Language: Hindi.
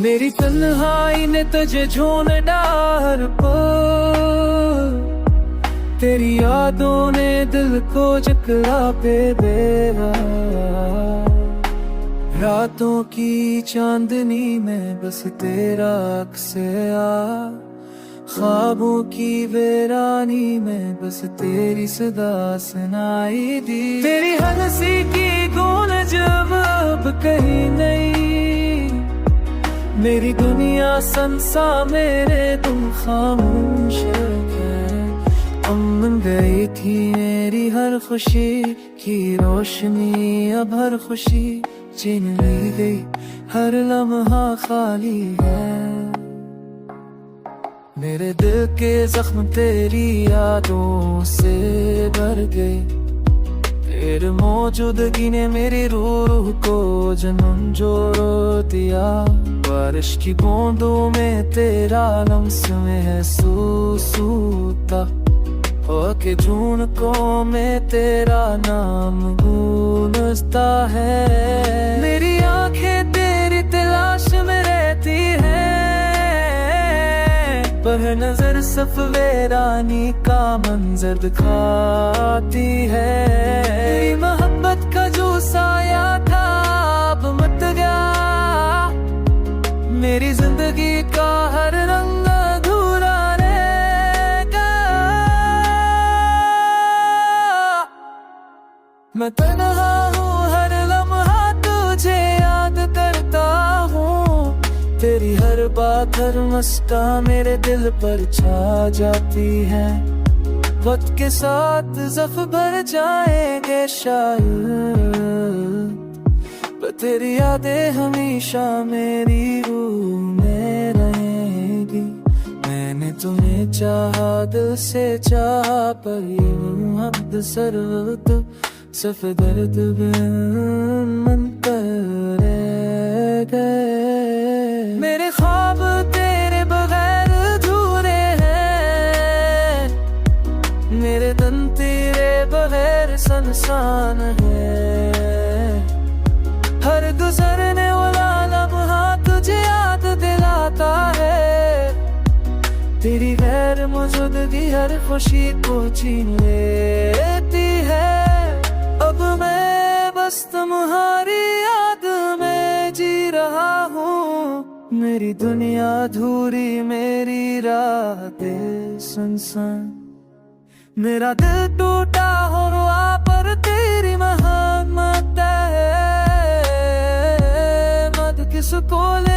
मेरी तन्हाई ने तुझे ढूंढा हर पल, तेरी यादों ने दिल को जकड़ा पे बेरा। रातों की चांदनी में बस तेरा अक्स आ, ख्वाबों की वीरानी में बस तेरी सदा सुनाई दी। तेरी हंसी की गूंज जब अब कहीं नहीं, मेरी दुनिया संसा मेरे तुम खामोश है। अमन गई थी मेरी हर खुशी की रोशनी, अब हर खुशी छीन ली गई, हर लम्हा खाली है। मेरे दिल के जख्म तेरी यादों से भर गए, तेरे मौजूदगी ने मेरी रूह को जन्म जोड़ दिया। बारिश की बूंदों में तेरा लम्स महसूस होता, के झुनकों में तेरा नाम गूंजता है। मेरी आंखें तेरी तलाश में रहती हैं, पर नजर सिर्फ वीरानी का मंजर दिखाती है। मेरी मोहब्बत का जो साया था अब मट गया, मेरी जिंदगी का हर रंग अधूरा मैं तन्हा हूँ, हर लम्हा तुझे याद करता हूँ। तेरी हर बात हर मस्का मेरे दिल पर छा जाती है। वक्त के साथ ज़ख्म भर जाएंगे शायद, पर तेरी यादें हमेशा मेरी रूह में रहेगी। मैंने तुम्हें चाहा दिल से चाहा, पर ये मोहब्बत सरवत सिर्फ दर्द मन पर रह गए। मेरे ख्वाब तेरे बगैर अधूरे हैं, मेरे दिन तेरे बगैर सुनसान है। हर गुजरने वाला लम्हा तुझे याद दिलाता है, तेरी गैर मौजूदगी हर खुशी को छीन लेती है। अब मैं बस तुम्हारी याद में जी रहा हूँ, मेरी दुनिया अधूरी मेरी रातें सुनसान। मेरा दिल टूटा हुआ पर तेरी मोहब्बत है, मत किसको ले